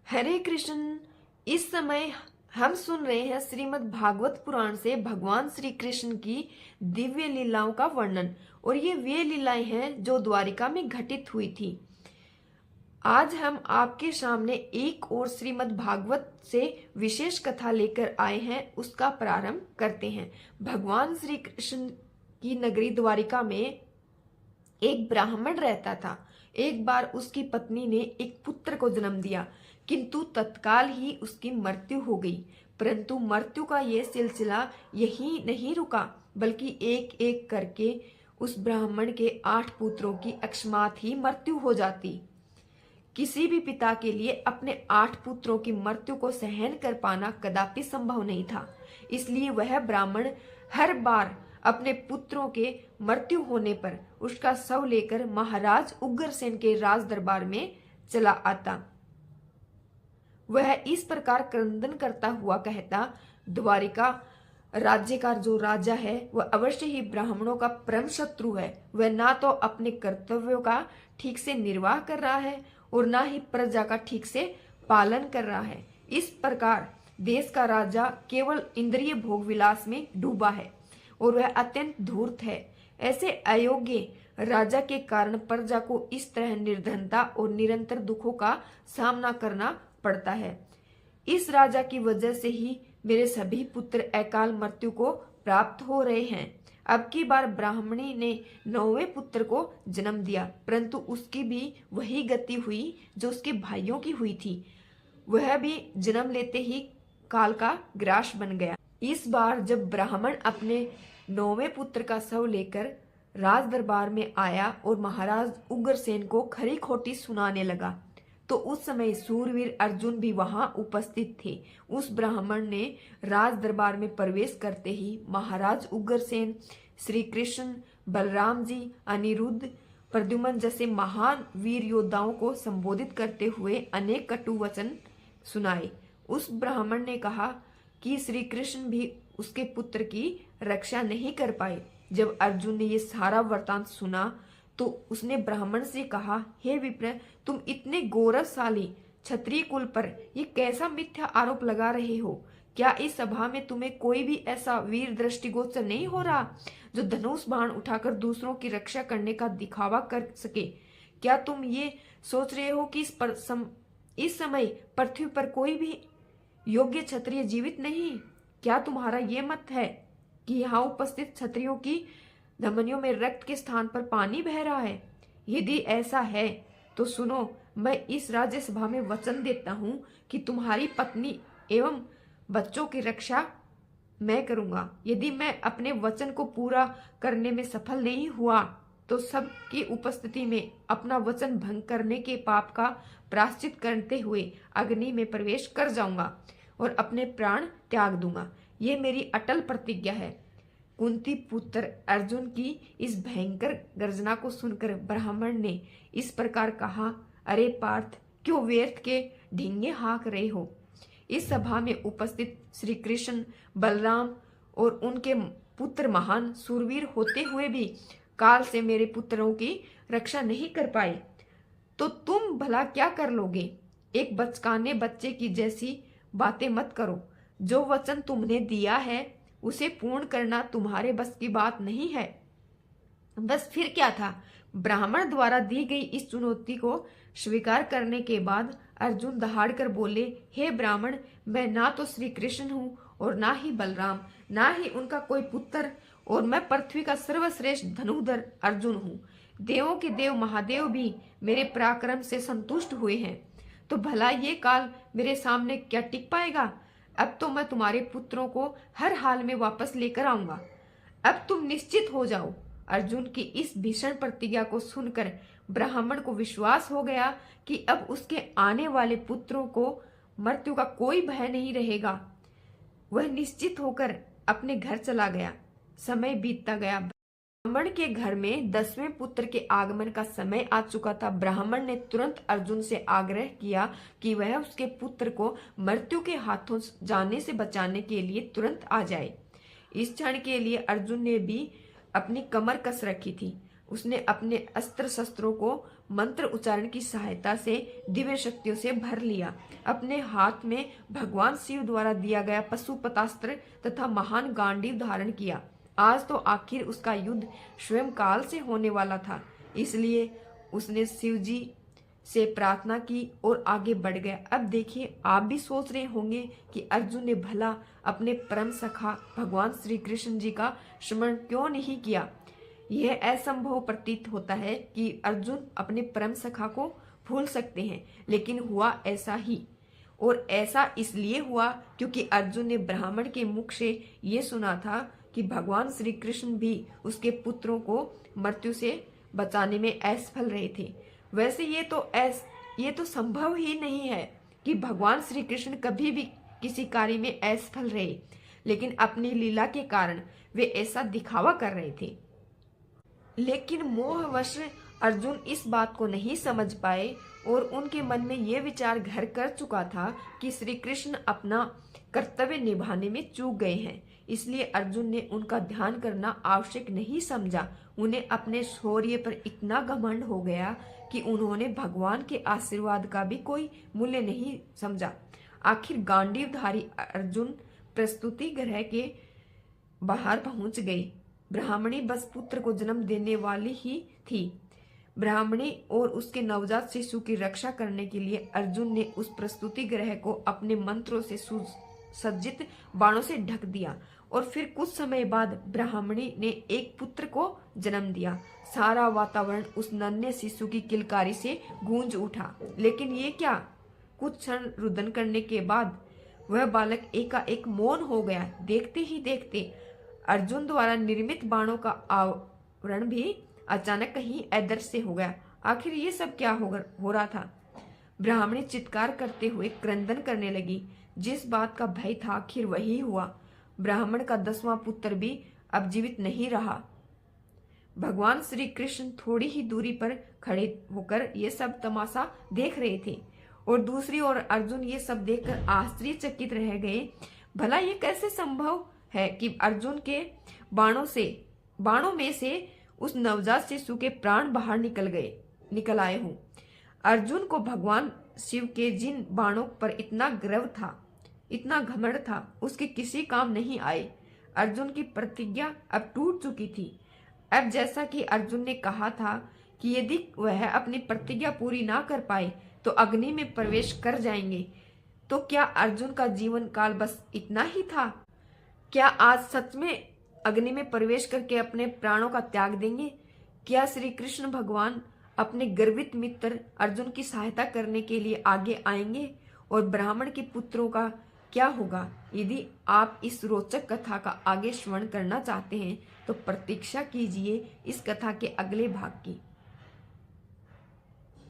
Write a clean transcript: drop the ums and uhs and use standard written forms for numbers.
हरे कृष्ण। इस समय हम सुन रहे हैं श्रीमद् भागवत पुराण से भगवान श्री कृष्ण की दिव्य लीलाओं का वर्णन। और ये वे लीलाएं हैं जो द्वारिका में घटित हुई थी। आज हम आपके सामने एक और श्रीमद् भागवत से विशेष कथा लेकर आए हैं, उसका प्रारंभ करते हैं। भगवान श्री कृष्ण की नगरी द्वारिका में एक ब्राह्मण रहता था। एक बार उसकी पत्नी ने एक पुत्र को जन्म दिया, किंतु तत्काल ही उसकी मृत्यु हो गई। परंतु मृत्यु का यह सिलसिला यही नहीं रुका, बल्कि एक एक करके उस ब्राह्मण के 8 पुत्रों की अकस्मात ही मृत्यु हो जाती। किसी भी पिता के लिए अपने 8 पुत्रों की मृत्यु को सहन कर पाना कदापि संभव नहीं था। इसलिए वह ब्राह्मण हर बार अपने पुत्रों के मृत्यु होने पर उसका शव लेकर महाराज उग्रसेन के राज दरबार में चला आता। वह इस प्रकार क्रंदन करता हुआ कहता, द्वारिका राज्य का जो राजा है वह अवश्य ही ब्राह्मणों का परम शत्रु है। वह ना तो अपने कर्तव्यों का ठीक से निर्वाह कर रहा है और ना ही प्रजा का ठीक से पालन कर रहा है। इस प्रकार देश का राजा केवल इंद्रिय भोग विलास में डूबा है और वह अत्यंत धूर्त है। ऐसे अयोग्य राजा के कारण प्रजा को इस तरह निर्धनता और निरंतर दुखों का सामना करना पड़ता है। इस राजा की वजह से ही मेरे सभी पुत्र अकाल मृत्यु को प्राप्त हो रहे हैं। अब की बार ब्राह्मणी ने 9वें पुत्र को जन्म दिया, परंतु उसकी भी वही गति हुई जो उसके भाइयों की हुई थी। वह भी जन्म लेते ही काल का ग्रास बन गया। इस बार जब ब्राह्मण अपने 9वें पुत्र का शव लेकर राज दरबार में आया और महाराज उग्रसेन को खरी खोटी सुनाने लगा, तो उस समय सूरवीर अर्जुन भी वहां उपस्थित थे। उस ब्राह्मण ने राज दरबार में प्रवेश करते ही महाराज उग्रसेन, श्री कृष्ण, बलराम जी, अनिरुद्ध, प्रद्युम्न जैसे महान वीर योद्धाओं को संबोधित करते हुए अनेक कटु वचन सुनाए। उस ब्राह्मण ने कहा कि श्री कृष्ण भी उसके पुत्र की रक्षा नहीं कर पाए। जब अर्जुन ने ये सारा वृतांत सुना तो उसने ब्राह्मण से कहा, हे विप्र, तुम इतने गौरवशाली क्षत्रिय कुल पर ये कैसा मिथ्या आरोप लगा रहे हो? क्या इस सभा में तुम्हें कोई भी ऐसा वीर दृष्टिगोचर नहीं हो रहा जो धनुष बाण उठाकर दूसरों की रक्षा करने का दिखावा कर सके? क्या तुम ये सोच रहे हो कि इस समय पृथ्वी पर कोई भी योग्य क्षत्रिय जीवित नहीं? क्या तुम्हारा ये मत है कि यहाँ उपस्थित क्षत्रियों की धमनियों में रक्त के स्थान पर पानी बह रहा है? यदि ऐसा है तो सुनो, मैं इस राज्यसभा में वचन देता हूँ कि तुम्हारी पत्नी एवं बच्चों की रक्षा मैं करूंगा। यदि मैं अपने वचन को पूरा करने में सफल नहीं हुआ तो सबकी उपस्थिति में अपना वचन भंग करने के पाप का प्रायश्चित करते हुए अग्नि में प्रवेश कर जाऊंगा और अपने प्राण त्याग दूंगा। ये मेरी अटल प्रतिज्ञा है। कुंती पुत्र अर्जुन की इस भयंकर गर्जना को सुनकर ब्राह्मण ने इस प्रकार कहा, अरे पार्थ, क्यों व्यर्थ के ढींगे हाँक रहे हो? इस सभा में उपस्थित श्री कृष्ण, बलराम और उनके पुत्र महान सूरवीर होते हुए भी काल से मेरे पुत्रों की रक्षा नहीं कर पाए, तो तुम भला क्या कर लोगे? एक बचकाने बच्चे की जैसी बातें मत करो। जो वचन तुमने दिया है उसे पूर्ण करना तुम्हारे बस की बात नहीं है। बस फिर क्या था? ब्राह्मण द्वारा दी गई इस चुनौती को स्वीकार करने के बाद अर्जुन दहाड़ कर बोले, हे ब्राह्मण, मैं ना तो श्री कृष्ण हूँ और ना ही बलराम, ना ही उनका कोई पुत्र, और मैं पृथ्वी का सर्वश्रेष्ठ धनुधर अर्जुन हूँ। देवों के देव महादेव भी मेरे पराक्रम से संतुष्ट हुए हैं, तो भला ये काल मेरे सामने क्या टिक पाएगा? अब तो मैं तुम्हारे पुत्रों को हर हाल में वापस लेकर आऊंगा। अब तुम निश्चित हो जाओ। अर्जुन की इस भीषण प्रतिज्ञा को सुनकर ब्राह्मण को विश्वास हो गया कि अब उसके आने वाले पुत्रों को मृत्यु का कोई भय नहीं रहेगा। वह निश्चित होकर अपने घर चला गया। समय बीतता गया। ब्राह्मण के घर में 10वें पुत्र के आगमन का समय आ चुका था। ब्राह्मण ने तुरंत अर्जुन से आग्रह किया कि वह उसके पुत्र को मृत्यु के हाथों जाने से बचाने के लिए तुरंत आ जाए। इस क्षण के लिए अर्जुन ने भी अपनी कमर कस रखी थी। उसने अपने अस्त्र शस्त्रों को मंत्र उच्चारण की सहायता से दिव्य शक्तियों से भर लिया। अपने हाथ में भगवान शिव द्वारा दिया गया पशुपतास्त्र तथा महान गांडीव धारण किया। आज तो आखिर उसका युद्ध स्वयं काल से होने वाला था, इसलिए उसने शिव जी से प्रार्थना की और आगे बढ़ गया। अब देखिए, आप भी सोच रहे होंगे कि अर्जुन ने भला अपने परम सखा भगवान श्री कृष्ण जी का स्मरण क्यों नहीं किया। यह असंभव प्रतीत होता है कि अर्जुन अपने परम सखा को भूल सकते हैं, लेकिन हुआ ऐसा ही। और ऐसा इसलिए हुआ क्योंकि अर्जुन ने ब्राह्मण के मुख से ये सुना था कि भगवान श्री कृष्ण भी उसके पुत्रों को मृत्यु से बचाने में असफल रहे थे। वैसे ये तो संभव ही नहीं है कि भगवान श्री कृष्ण कभी भी किसी कार्य में असफल रहे, लेकिन अपनी लीला के कारण वे ऐसा दिखावा कर रहे थे। लेकिन मोहवश अर्जुन इस बात को नहीं समझ पाए और उनके मन में यह विचार घर कर चुका था कि श्री कृष्ण अपना कर्तव्य निभाने में चूक गए हैं, इसलिए अर्जुन ने उनका ध्यान करना आवश्यक नहीं समझा। उन्हें अपने शौर्य पर इतना घमंड हो गया कि उन्होंने भगवान के आशीर्वाद का भी कोई मूल्य नहीं समझा। आखिर गांडीवधारी अर्जुन प्रस्तुति गृह के बाहर पहुंच गए। ब्राह्मणी बस पुत्र को जन्म देने वाली ही थी। ब्राह्मणी और उसके नवजात शिशु की रक्षा करने के लिए अर्जुन ने उस प्रस्तुति गृह को अपने मंत्रों से सुसज्जित बाणों से ढक दिया और फिर कुछ समय बाद ब्राह्मणी ने एक पुत्र को जन्म दिया। सारा वातावरण उस नन्हे शिशु की किलकारी से गूंज उठा। लेकिन ये क्या, कुछ क्षण रुदन करने के बाद वह बालक एकाएक मौन हो गया। देखते ही देखते अर्जुन द्वारा निर्मित बाणों का आवरण भी अचानक कहीं अदृश्य हो गया। आखिर ये सब क्या हो रहा था। ब्राह्मणी चित्कार करते हुए क्रंदन करने लगी। जिस बात का भय था आखिर वही हुआ। ब्राह्मण का 10वां पुत्र भी अब जीवित नहीं रहा। भगवान श्री कृष्ण थोड़ी ही दूरी पर खड़े होकर ये सब तमाशा देख रहे थे और दूसरी ओर अर्जुन ये सब देखकर आश्चर्यचकित रह गए। भला ये कैसे संभव है कि अर्जुन के बाणों में से उस नवजात शिशु के प्राण बाहर निकल आए हों। अर्जुन को भगवान शिव के जिन बाणों पर इतना गर्व था, इतना घमंड था, उसके किसी काम नहीं आए। अर्जुन की प्रतिज्ञा अब टूट चुकी थी। अब जैसा कि अर्जुन ने कहा था कि यदि वह अपनी प्रतिज्ञा पूरी ना कर पाए तो अग्नि में प्रवेश कर जाएंगे, तो क्या अर्जुन का जीवन काल बस इतना ही था? क्या आज सच में अग्नि में प्रवेश करके अपने प्राणों का त्याग देंगे? क्या श्री कृष्ण भगवान अपने गर्वित मित्र अर्जुन की सहायता करने के लिए आगे आएंगे? और ब्राह्मण के पुत्रों का क्या होगा? यदि आप इस रोचक कथा का आगे श्रवण करना चाहते हैं तो प्रतीक्षा कीजिए इस कथा के अगले भाग की।